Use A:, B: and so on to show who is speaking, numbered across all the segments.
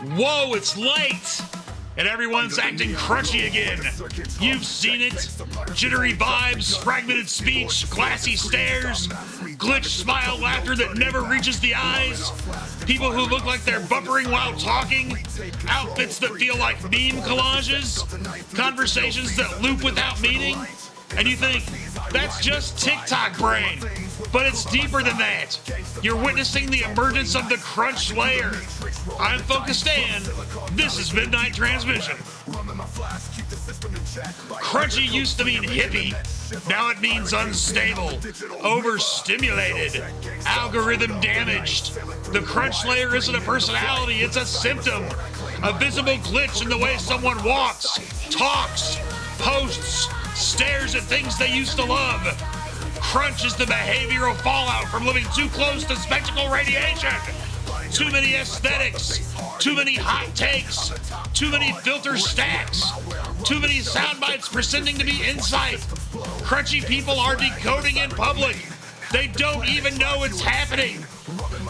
A: Whoa, it's late! And everyone's acting crunchy again. You've seen it. Jittery vibes, fragmented speech, glassy stares, glitched smile laughter that never reaches the eyes, people who look like they're buffering while talking, outfits that feel like meme collages, conversations that loop without meaning, and you think, that's just TikTok brain. But it's deeper than that. You're witnessing the emergence of the crunch layer. I'm Focused Dan. This is Midnight Transmission. Crunchy used to mean hippie. Now it means unstable, overstimulated, algorithm damaged. The crunch layer isn't a personality, it's a symptom. A visible glitch in the way someone walks, talks, posts, stares at things they used to love. Crunch is the behavioral fallout from living too close to spectacle radiation. Too many aesthetics, too many hot takes, too many filter stacks, too many sound bites pretending to be insight. Crunchy people are decoding in public. They don't even know it's happening.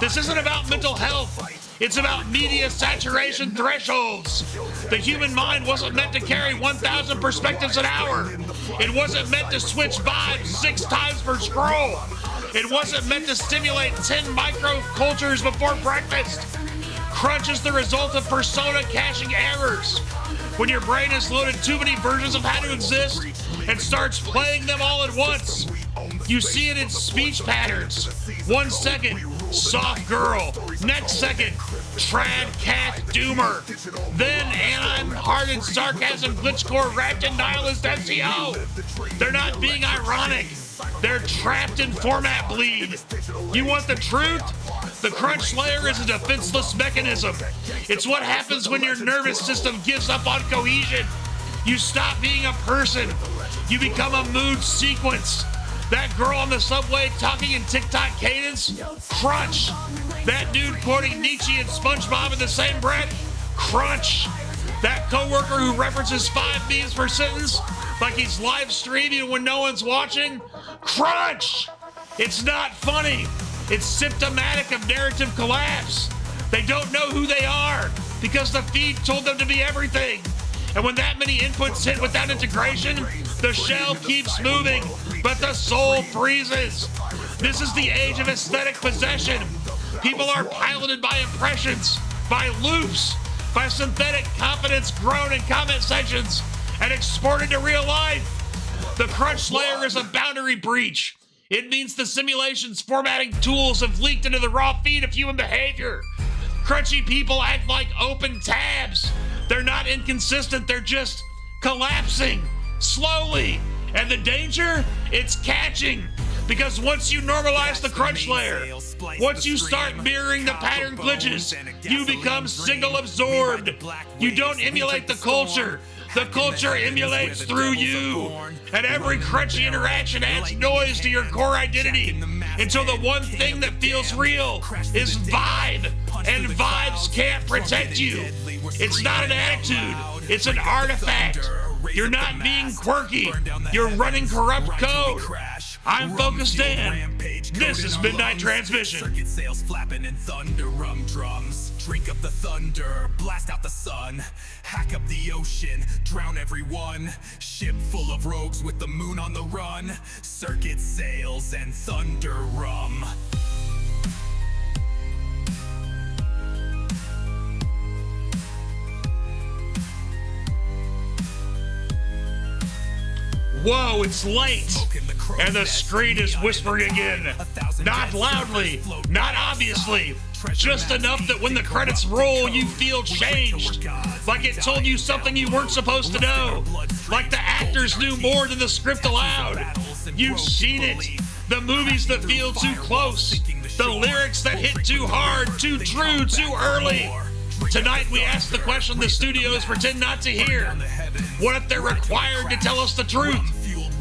A: This isn't about mental health. It's about media saturation thresholds. The human mind wasn't meant to carry 1,000 perspectives an hour. It wasn't meant to switch vibes 6 times per scroll. It wasn't meant to stimulate 10 micro-cultures before breakfast. Crunch is the result of persona caching errors. When your brain has loaded too many versions of how to exist and starts playing them all at once. You see it in speech patterns. 1 second, soft girl. Next second, trad cat doomer. Then anon-hearted sarcasm glitchcore wrapped in nihilist SEO. They're not being ironic. They're trapped in format bleed. You want the truth? The crunch layer is a defenseless mechanism. It's what happens when your nervous system gives up on cohesion. You stop being a person. You become a mood sequence. That girl on the subway talking in TikTok cadence? Crunch. That dude quoting Nietzsche and SpongeBob in the same breath? Crunch. That coworker who references 5 memes per sentence like he's live streaming when no one's watching? Crunch. It's not funny. It's symptomatic of narrative collapse. They don't know who they are because the feed told them to be everything. And when that many inputs hit without integration, the shell keeps moving, but the soul freezes. This is the age of aesthetic possession. People are piloted by impressions, by loops, by synthetic confidence grown in comment sections and exported to real life. The crunch layer is a boundary breach. It means the simulation's formatting tools have leaked into the raw feed of human behavior. Crunchy people act like open tabs. They're not inconsistent, they're just collapsing, slowly. And the danger? It's catching. Because once you normalize the crunch layer, once you start mirroring the pattern glitches, you become signal absorbed. You don't emulate the culture emulates through you. And every crunchy interaction adds noise to your core identity until the one thing that feels real is vibe. And vibes can't protect you. It's not an attitude, it's an artifact. You're not being quirky, you're running corrupt code. I'm Focused Dan. This is Midnight Transmission. Circuit sails flapping in thunder drums. Drink up the thunder, blast out the sun. Hack up the ocean, drown everyone. Ship full of rogues with the moon on the run. Circuit sails and thunder rum. Whoa, it's late, and the screen is whispering again. Not loudly, not obviously, just enough that when the credits roll, you feel changed. Like it told you something you weren't supposed to know. Like the actors knew more than the script allowed. You've seen it. The movies that feel too close. The lyrics that hit too hard, too true, too early. Tonight we ask the question the studios pretend not to hear. What if they're required to tell us the truth?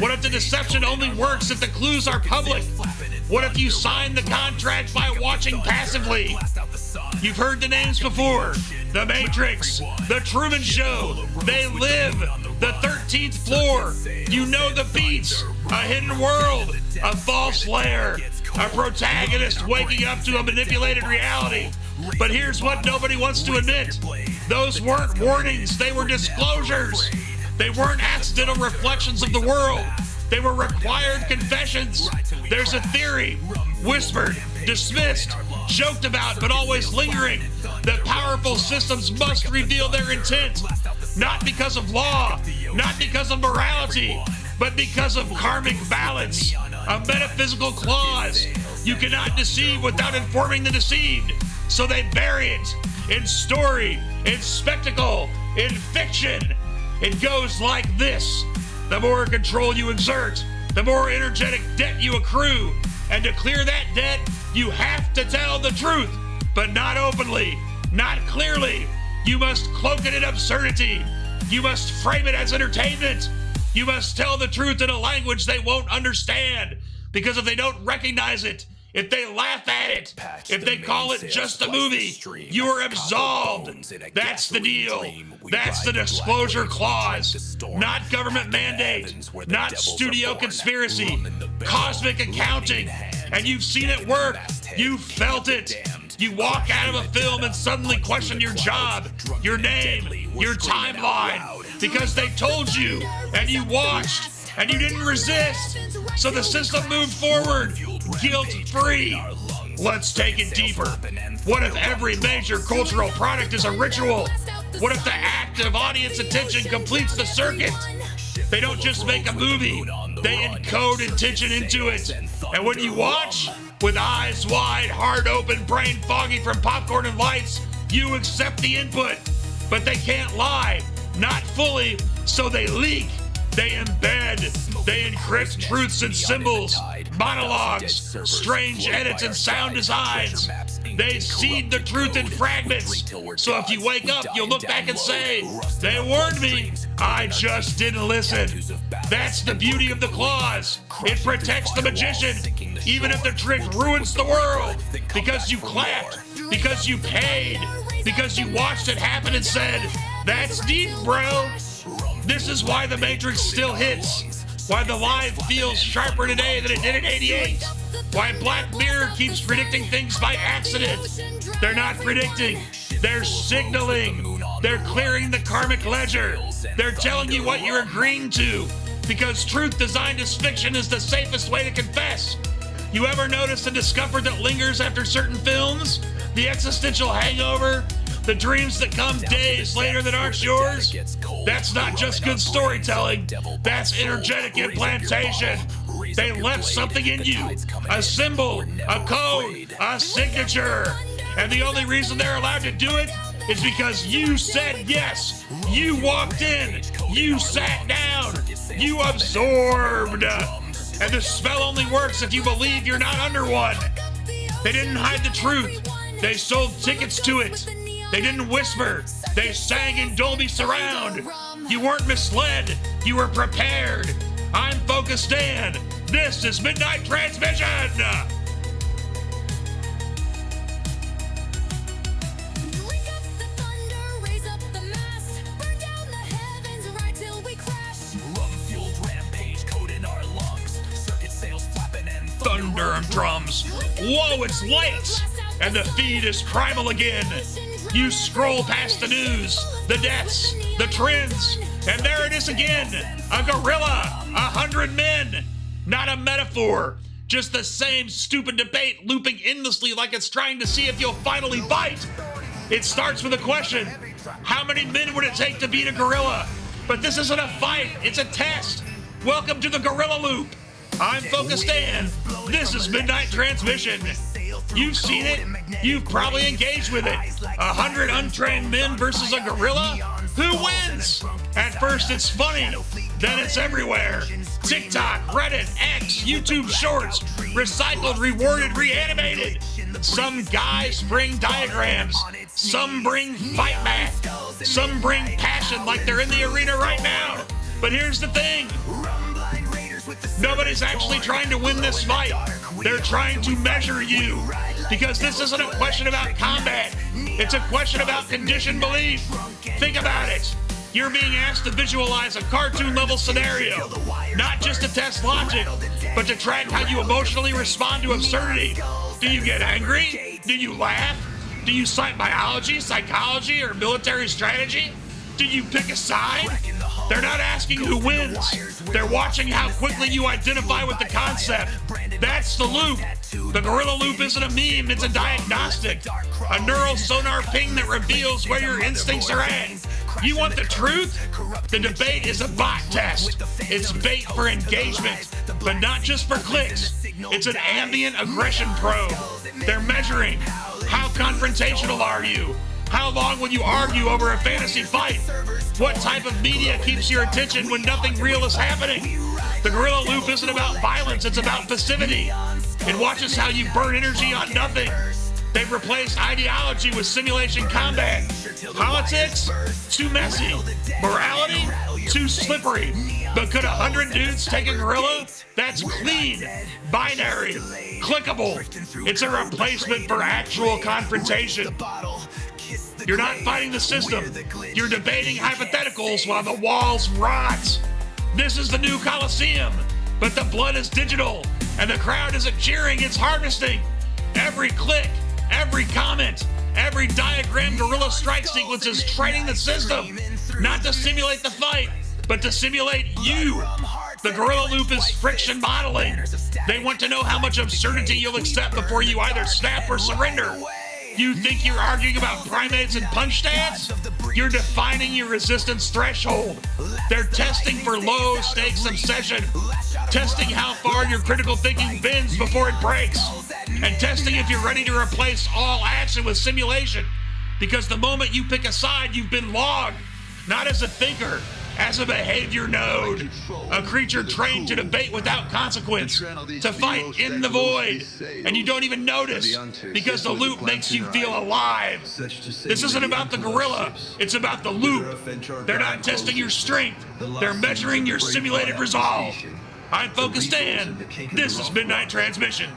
A: What if the deception only works if the clues are public? What if you sign the contract by watching passively? You've heard the names before. The Matrix, The Truman Show, They Live, The 13th Floor. You know the beats. A hidden world, a false lair, a protagonist waking up to a manipulated reality. But here's what nobody wants to admit. Those weren't warnings, they were disclosures. They weren't accidental reflections of the world. They were required confessions. There's a theory, whispered, dismissed, joked about, but always lingering, that powerful systems must reveal their intent, not because of law, not because of morality, but because of karmic balance, a metaphysical clause. You cannot deceive without informing the deceived, so they bury it in story, in spectacle, in fiction. It goes like this. The more control you exert, the more energetic debt you accrue. And to clear that debt, you have to tell the truth, but not openly, not clearly. You must cloak it in absurdity. You must frame it as entertainment. You must tell the truth in a language they won't understand, because if they don't recognize it, if they laugh at it, if they call it just a movie, you are absolved. That's the deal. That's the disclosure clause. Not government mandate, not studio conspiracy, cosmic accounting. And you've seen it work. You felt it. You walk out of a film and suddenly question your job, your name, your timeline, because they told you and you watched and you didn't resist. So the system moved forward, guilt-free. Let's take it deeper. What if every major cultural product is a ritual? What if the act of audience attention completes the circuit? They don't just make a movie, they encode intention into it. And when you watch, with eyes wide, heart open, brain foggy from popcorn and lights, you accept the input. But they can't lie, not fully, so they leak. They embed, they encrypt truths and symbols, monologues, strange edits and sound designs. They seed the truth in fragments. So if you wake up, you'll look back and say, they warned me, I just didn't listen. That's the beauty of the clause. It protects the magician, even if the trick ruins the world, because you clapped, because you paid, because you watched it happen and said, that's deep, bro. This is why the Matrix still hits, why the Live feels sharper today than it did in '88, why Black Mirror keeps predicting things by accident. They're not predicting, they're signaling, they're clearing the karmic ledger, they're telling you what you're agreeing to, because truth designed as fiction is the safest way to confess. You ever notice the discomfort that lingers after certain films? The existential hangover? The dreams that come days later that aren't yours? That's not just good storytelling. That's energetic implantation. They left something in you. A symbol, a code, a signature. And the only reason they're allowed to do it is because you said yes. You walked in. You sat down. You absorbed. And the spell only works if you believe you're not under one. They didn't hide the truth. They sold tickets to it. They didn't whisper. They sang in Dolby Surround. You weren't misled. You were prepared. I'm Focus Dan. This is Midnight Transmission. Thunder and drums. Whoa, it's late. And the feed is primal again. You scroll past the news, the deaths, the trends, and there it is again. A gorilla, 100 men. Not a metaphor, just the same stupid debate looping endlessly like it's trying to see if you'll finally bite. It starts with a question. How many men would it take to beat a gorilla? But this isn't a fight, it's a test. Welcome to the Gorilla Loop. I'm Focus Dan. This is Midnight Transmission. You've seen it. You've probably engaged with it. 100 untrained men versus a gorilla? Who wins? At first it's funny, then it's everywhere. TikTok, Reddit, X, YouTube Shorts, recycled, rewarded, reanimated. Some guys bring diagrams. Some bring fight math. Some bring passion like they're in the arena right now. But here's the thing. Nobody's actually trying to win this fight. They're trying to measure you. Because this isn't a question about combat. It's a question about conditioned belief. Think about it. You're being asked to visualize a cartoon-level scenario. Not just to test logic, but to track how you emotionally respond to absurdity. Do you get angry? Do you laugh? Do you cite biology, psychology, or military strategy? Do you pick a side? They're not asking who wins. They're watching how quickly you identify with the concept. That's the loop. The gorilla loop isn't a meme, it's a diagnostic. A neural sonar ping that reveals where your instincts are at. You want the truth? The debate is a bot test. It's bait for engagement, but not just for clicks. It's an ambient aggression probe. They're measuring. How confrontational are you? How long will you argue over a fantasy fight? What type of media keeps your attention when nothing real is happening? The gorilla loop isn't about violence, it's about passivity. It watches how you burn energy on nothing. They've replaced ideology with simulation combat. Politics? Too messy. Morality? Too slippery. But could 100 dudes take a gorilla? That's clean, binary, clickable. It's a replacement for actual confrontation. You're not fighting the system. You're debating hypotheticals while the walls rot. This is the new Coliseum, but the blood is digital, and the crowd isn't cheering, it's harvesting. Every click, every comment, every diagram gorilla strike sequence is training the system, not to simulate the fight, but to simulate you. The gorilla loop is friction modeling. They want to know how much absurdity you'll accept before you either snap or surrender. You think you're arguing about primates and punch stats? You're defining your resistance threshold. They're testing for low-stakes obsession, testing how far your critical thinking bends before it breaks, and testing if you're ready to replace all action with simulation. Because the moment you pick a side, you've been logged, not as a thinker, as a behavior node, a creature trained to debate without consequence, to fight in the void, and you don't even notice because the loop makes you feel alive. This isn't about the gorilla, it's about the loop. They're not testing your strength, they're measuring your simulated resolve. I'm Focused Dan. This is Midnight Transmission.